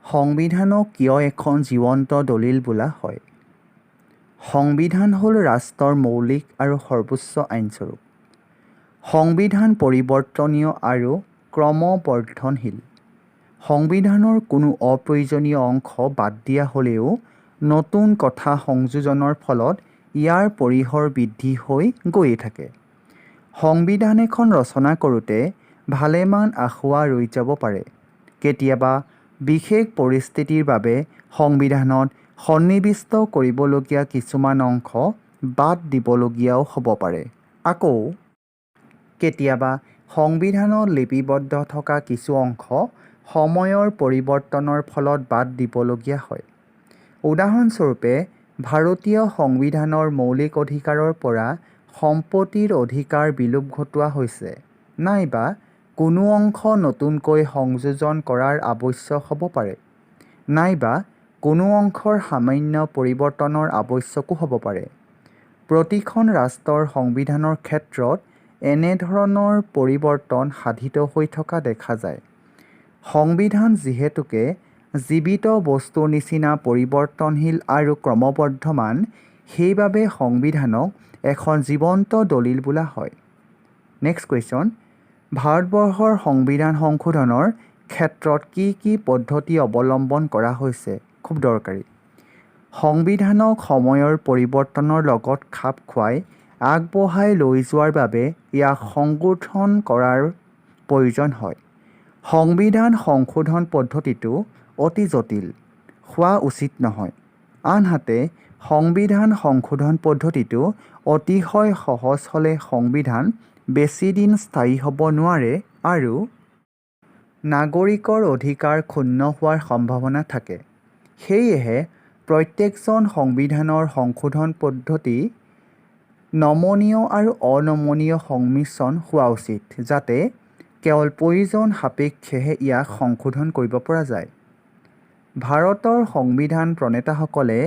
সংবিধানক কিয় এখন জীৱন্ত দলিল বোলা হয়? সংবিধান হ'ল ৰাষ্ট্ৰৰ মৌলিক আৰু সৰ্বোচ্চ আইনস্বৰূপ। সংবিধান পৰিৱৰ্তনীয় আৰু ক্ৰমবৰ্ধনশীল। সংবিধানৰ কোনো অপ্ৰয়োজনীয় অংশ বাদ দিয়া হ'লেও নতুন কথা সংযোজনৰ ফলত ইয়াৰ পৰিসৰ বৃদ্ধি হৈ গৈয়ে থাকে। সংবিধান এখন ৰচনা কৰোঁতে ভালেমান আসোঁৱাহ ৰৈ যাব পাৰে। কেতিয়াবা বিশেষ পৰিস্থিতিৰ বাবে সংবিধানত সন্নিৱিষ্ট কৰিবলগীয়া কিছুমান অংশ বাদ দিবলগীয়াও হ'ব পাৰে। আকৌ কেতিয়াবা সংবিধানত লিপিবদ্ধ থকা কিছু অংশ সময়ৰ পৰিৱৰ্তনৰ ফলত বাদ দিবলগীয়া হয়। উদাহৰণস্বৰূপে, ভাৰতীয় সংবিধানৰ মৌলিক অধিকাৰৰ পৰা সম্পত্তিৰ অধিকাৰ বিলোপ ঘটোৱা হৈছে, নাইবা কোনো অংশ নতুনকৈ সংযোজন কৰাৰ আৱশ্যক হ'ব পাৰে, নাইবা কোনো অংশৰ সামান্য পৰিৱৰ্তনৰ আৱশ্যকো হ'ব পাৰে। প্ৰতিখন ৰাষ্ট্ৰৰ সংবিধানৰ ক্ষেত্ৰত এনেধৰণৰ পৰিৱৰ্তন সাধিত হৈ থকা দেখা যায়। সংবিধান যিহেতুকে জীৱিত বস্তুৰ নিচিনা পৰিৱৰ্তনশীল আৰু ক্ৰমবৰ্ধমান, সেইবাবে সংবিধানক এখন জীৱন্ত দলিল বোলা হয়। নেক্সট কুৱেশ্যন, ভাৰতবৰ্ষৰ সংবিধান সংশোধনৰ ক্ষেত্ৰত কি কি পদ্ধতি অৱলম্বন কৰা হৈছে? খুব দৰকাৰী। সংবিধানক সময়ৰ পৰিৱৰ্তনৰ লগত খাপ খুৱাই আগবঢ়াই লৈ যোৱাৰ বাবে ইয়াক সংশোধন কৰাৰ প্ৰয়োজন হয়। সংবিধান সংশোধন পদ্ধতিটো অতি জটিল হোৱা উচিত নহয়। আনহাতে সংবিধান সংশোধন পদ্ধতিটো অতিশয় সহজ হ'লে সংবিধান বেছি দিন স্থায়ী হ'ব নোৱাৰে আৰু নাগৰিকৰ অধিকাৰ ক্ষুণ্ণ হোৱাৰ সম্ভাৱনা থাকে। সেয়েহে প্ৰত্যেকখন সংবিধানৰ সংশোধন পদ্ধতি নমনীয় আৰু অনমনীয় সংমিশ্ৰণ হোৱা উচিত, যাতে কেৱল প্ৰয়োজন সাপেক্ষেহে ইয়াক সংশোধন কৰিব পৰা যায়। ভাৰতৰ সংবিধান প্ৰণেতাসকলে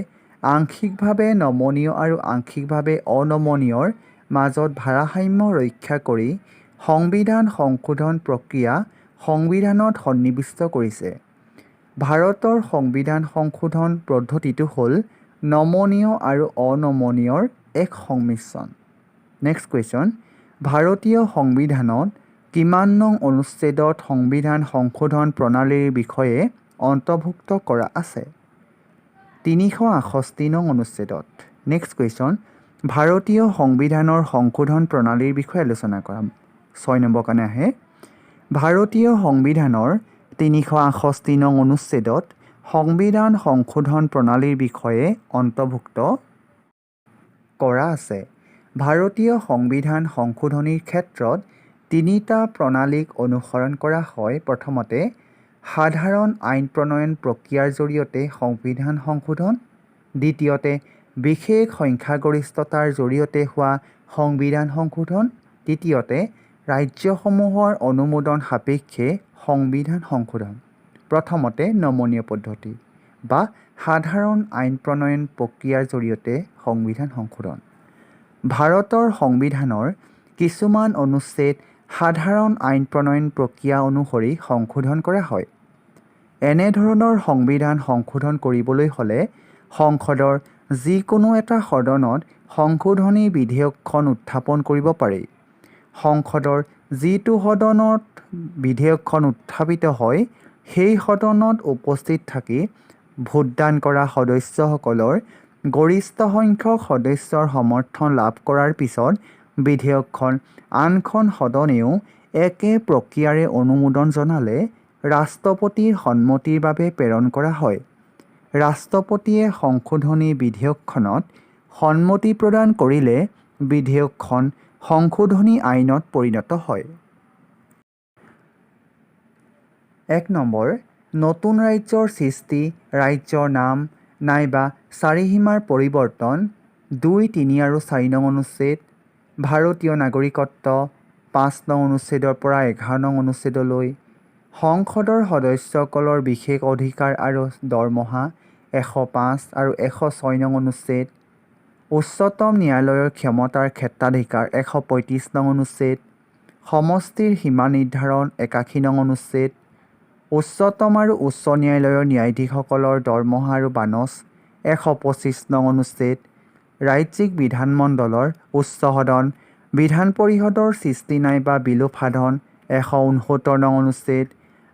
আংশিকভাৱে নমনীয় আৰু আংশিকভাৱে অনমনীয়ৰ মাজত ভাৰসাম্য ৰক্ষা কৰি সংবিধান সংশোধন প্ৰক্ৰিয়া সংবিধানত সন্নিৱিষ্ট কৰিছে। ভাৰতৰ সংবিধান সংশোধন পদ্ধতিটো হ'ল নমনীয় আৰু অনমনীয়ৰ এক সংমিশ্ৰণ। নেক্সট কুৱেশ্যন, ভাৰতীয় সংবিধানত কিমান নং অনুচ্ছেদত সংবিধান সংশোধন প্ৰণালীৰ বিষয়ে অন্তৰ্ভুক্ত কৰা আছে? 368 নং অনুচ্ছেদত। নেক্সট কুৱেশ্যন, ভাৰতীয় সংবিধানৰ সংশোধন প্ৰণালীৰ বিষয়ে আলোচনা কৰা। 6 নম্বৰ কাৰণে আহে, ভাৰতীয় সংবিধানৰ 368 নং অনুচ্ছেদত সংবিধান সংশোধন প্ৰণালীৰ বিষয়ে অন্তৰ্ভুক্ত কৰা আছে। ভাৰতীয় সংবিধান সংশোধনীৰ ক্ষেত্ৰত তিনিটা প্ৰণালীক অনুসৰণ কৰা হয়। প্ৰথমতে, সাধাৰণ আইন প্ৰণয়ন প্ৰক্ৰিয়াৰ জৰিয়তে সংবিধান সংশোধন। দ্বিতীয়তে, বিশেষ সংখ্যাগৰিষ্ঠতাৰ জৰিয়তে হোৱা সংবিধান সংশোধন। তৃতীয়তে, ৰাজ্যসমূহৰ অনুমোদন সাপেক্ষে সংবিধান সংশোধন। প্ৰথমতে, নমনীয় পদ্ধতি বা সাধাৰণ আইন প্ৰণয়ন প্ৰক্ৰিয়াৰ জৰিয়তে সংবিধান সংশোধন। ভাৰতৰ সংবিধানৰ কিছুমান অনুচ্ছেদ সাধাৰণ আইন প্ৰণয়ন প্ৰক্ৰিয়া অনুসৰি সংশোধন কৰা হয়। এনেধৰণৰ সংবিধান সংশোধন কৰিবলৈ হ'লে সংসদৰ যিকোনো এটা সদনত সংশোধনী বিধেয়কখন উত্থাপন কৰিব পাৰি। সংসদৰ যিটো সদনত বিধেয়কখন উত্থাপিত হয়, সেই সদনত উপস্থিত থাকি ভোটদান কৰা সদস্যসকলৰ গৰিষ্ঠ সংখ্যক সদস্যৰ সমৰ্থন লাভ কৰাৰ পিছত বিধেয়কখন আনখন সদনেও একে প্ৰক্ৰিয়াৰে অনুমোদন জনালে ৰাষ্ট্ৰপতিৰ সন্মতিৰ বাবে প্ৰেৰণ কৰা হয়। ৰাষ্ট্ৰপতিয়ে সংশোধনী বিধেয়কখনত সন্মতি প্ৰদান কৰিলে বিধেয়কখন সংশোধনী আইনত পৰিণত হয়। 1 নম্বৰ, নতুন ৰাজ্যৰ সৃষ্টি, ৰাজ্যৰ নাম নাইবা চাৰিসীমাৰ পৰিৱৰ্তন। 2, 3 আৰু 4 নং অনুচ্ছেদ। ভাৰতীয় নাগৰিকত্ব 5 নং অনুচ্ছেদৰ পৰা 11 নং অনুচ্ছেদলৈ। সংসদৰ সদস্যসকলৰ বিশেষ অধিকাৰ আৰু দৰমহা 105 আৰু 106 নং অনুচ্ছেদ। উচ্চতম ন্যায়ালয়ৰ ক্ষমতাৰ ক্ষেত্ৰাধিকাৰ 135 নং অনুচ্ছেদ। সমষ্টিৰ সীমা নিৰ্ধাৰণ 81 নং অনুচ্ছেদ। উচ্চতম আৰু উচ্চ ন্যায়ালয়ৰ ন্যায়াধীশসকলৰ দৰমহা আৰু বানচ ১২৫ নং অনুচ্ছেদ, ৰাজ্যিক বিধানমণ্ডলৰ উচ্চ সদন বিধান পৰিষদৰ সৃষ্টি নাইবা বিলোপ সাধন ১৬৯ নং অনুচ্ছেদ,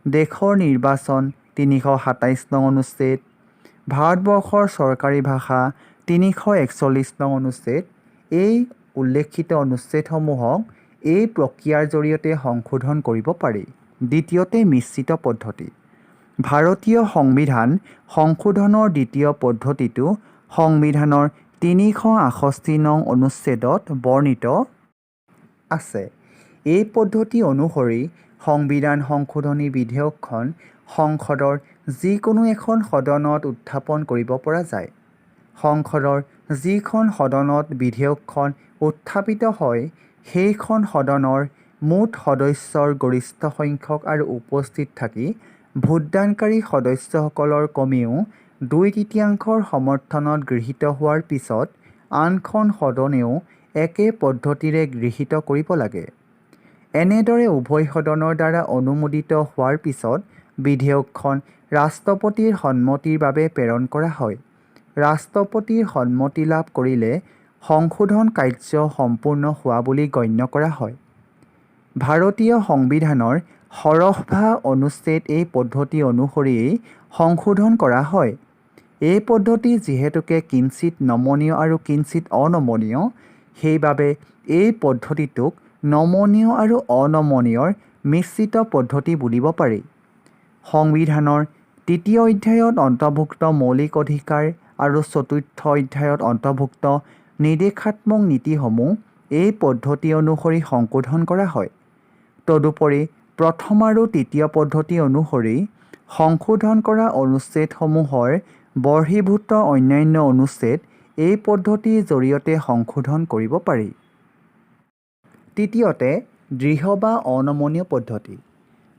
দেশৰ নিৰ্বাচন ৩২৭ নং অনুচ্ছেদ, ভাৰতবৰ্ষৰ চৰকাৰী ভাষা ৩৪১ নং অনুচ্ছেদ। এই উল্লেখিত অনুচ্ছেদসমূহক এই প্ৰক্ৰিয়াৰ জৰিয়তে সংশোধন কৰিব পাৰি। দ্বিতীয়তে মিশ্ৰিত পদ্ধতি। ভাৰতীয় সংবিধান সংশোধনৰ দ্বিতীয় পদ্ধতিটো সংবিধানৰ ৩৬৮ নং অনুচ্ছেদত বৰ্ণিত আছে। এই পদ্ধতি অনুসৰি সংবিধান সংশোধনী বিধেয়কখন সংসদৰ যিকোনো এখন সদনত উত্থাপন কৰিব পৰা যায়। সংসদৰ যিখন সদনত বিধেয়কখন উত্থাপিত হয় সেইখন সদনৰ মুঠ সদস্যৰ গৰিষ্ঠ সংখ্যক আৰু উপস্থিত থাকি ভোটদানকাৰী সদস্যসকলৰ কমেও ২/৩ সমৰ্থনত গৃহীত হোৱাৰ পিছত আনখন সদনেও একে পদ্ধতিৰে গৃহীত কৰিব লাগে। এনেদৰে উভয় সদনৰ দ্বাৰা অনুমোদিত হোৱাৰ পিছত বিধেয়কখন ৰাষ্ট্ৰপতিৰ সন্মতিৰ বাবে প্ৰেৰণ কৰা হয়। ৰাষ্ট্ৰপতিৰ সন্মতি লাভ কৰিলে সংশোধন কাৰ্য সম্পূৰ্ণ হোৱা বুলি গণ্য কৰা হয়। ভাৰতীয় সংবিধানৰ ষোড়শভাগ অনুচ্ছেদ এই পদ্ধতি অনুসৰিয়েই সংশোধন কৰা হয়। এই পদ্ধতি যিহেতুকে কিঞ্চিত নমনীয় আৰু কিঞ্চিত অনমনীয়, সেইবাবে এই পদ্ধতিটোক নমনীয় আৰু অনমনীয়ৰ মিশ্ৰিত পদ্ধতি বুলিব পাৰি। সংবিধানৰ ৩য় অধ্যায়ত অন্তৰ্ভুক্ত মৌলিক অধিকাৰ আৰু ৪ৰ্থ অধ্যায়ত অন্তৰ্ভুক্ত নিৰ্দেশাত্মক নীতিসমূহ এই পদ্ধতি অনুসৰি সংশোধন কৰা হয়। তদুপৰি প্ৰথম আৰু তৃতীয় পদ্ধতি অনুসৰি সংশোধন কৰা অনুচ্ছেদসমূহৰ বৰ্হিভূত অন্যান্য অনুচ্ছেদ এই পদ্ধতিৰ জৰিয়তে সংশোধন কৰিব পাৰি। তৃতীয়তে দৃঢ় বা অনমনীয় পদ্ধতি।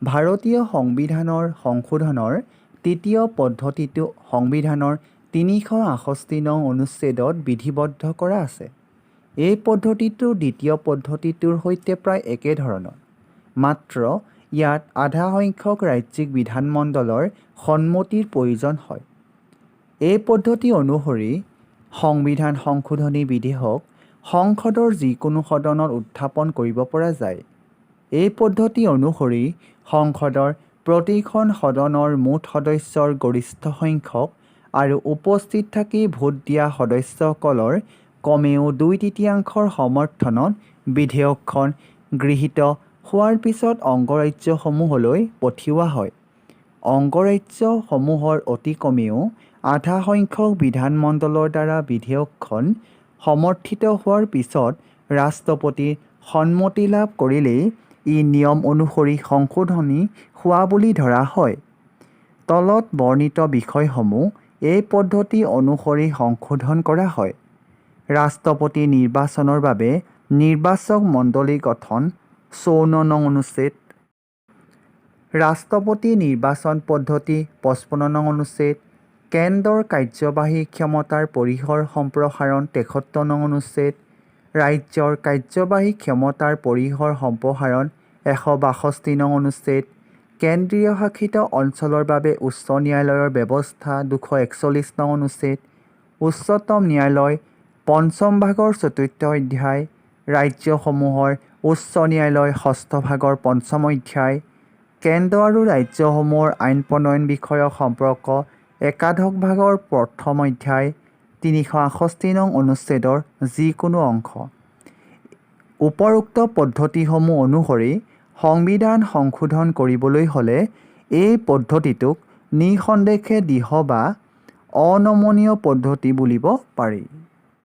ভাৰতীয় সংবিধানৰ সংশোধনৰ তৃতীয় পদ্ধতিটো সংবিধানৰ ৩৬৮ নং অনুচ্ছেদত বিধিবদ্ধ কৰা আছে। এই পদ্ধতিটো দ্বিতীয় পদ্ধতিটোৰ সৈতে প্ৰায় একেধৰণৰ, মাত্ৰ ইয়াত আধা সংখ্যক ৰাজ্যিক বিধানমণ্ডলৰ সন্মতিৰ প্ৰয়োজন হয়। এই পদ্ধতি অনুসৰি সংবিধান সংশোধনী বিধেয়ক সংসদৰ যিকোনো সদনত উত্থাপন কৰিব পৰা যায়। এই পদ্ধতি অনুসৰি সংসদৰ প্ৰতিখন সদনৰ মুঠ সদস্যৰ গৰিষ্ঠ সংখ্যক আৰু উপস্থিত থাকি ভোট দিয়া সদস্যসকলৰ কমেও ২/৩ সমৰ্থনত বিধেয়কখন গৃহীত হোৱাৰ পিছত অংগৰাজ্যসমূহলৈ পঠিওৱা হয়। অংগৰাজ্যসমূহৰ অতি কমেও আধা সংখ্যক বিধানমণ্ডলৰ দ্বাৰা বিধেয়কখন সমৰ্থিত হোৱাৰ পিছত ৰাষ্ট্ৰপতিৰ সন্মতি লাভ কৰিলেই ই নিয়ম অনুসৰি সংশোধনী হোৱা বুলি ধৰা হয়। তলত বৰ্ণিত বিষয়সমূহ এই পদ্ধতি অনুসৰি সংশোধন কৰা হয়। ৰাষ্ট্ৰপতি নিৰ্বাচনৰ বাবে নিৰ্বাচক মণ্ডলী গঠন ৫৪ নং অনুচ্ছেদ, ৰাষ্ট্ৰপতি নিৰ্বাচন পদ্ধতি ৫৫ নং অনুচ্ছেদ, কেন্দ্ৰৰ কাৰ্যবাহী ক্ষমতাৰ পৰিসৰ সম্প্ৰসাৰণ ৭৩ নং অনুচ্ছেদ, ৰাজ্যৰ কাৰ্যবাহী ক্ষমতাৰ পৰিসৰ সম্প্ৰসাৰণ ১৬২ নং অনুচ্ছেদ, কেন্দ্ৰীয় শাসিত অঞ্চলৰ বাবে উচ্চ ন্যায়ালয়ৰ ব্যৱস্থা ২৪১ নং অনুচ্ছেদ, উচ্চতম ন্যায়ালয় পঞ্চম ভাগৰ ৪ৰ্থ অধ্যায়, ৰাজ্যসমূহৰ উচ্চ ন্যায়ালয় ষষ্ঠ ভাগৰ পঞ্চম অধ্যায়, কেন্দ্ৰ আৰু ৰাজ্যসমূহৰ আইন প্ৰণয়ন বিষয়ক সম্পৰ্ক একাদশ ভাগৰ প্ৰথম অধ্যায় ৩৬৮ নং অনুচ্ছেদৰ যিকোনো অংশ। উপৰোক্ত পদ্ধতিসমূহ অনুসৰি সংবিধান সংশোধন কৰিবলৈ হ'লে এই পদ্ধতিটোক নিঃসন্দেহে দৃঢ় বা অনমনীয় পদ্ধতি বুলিব পাৰি।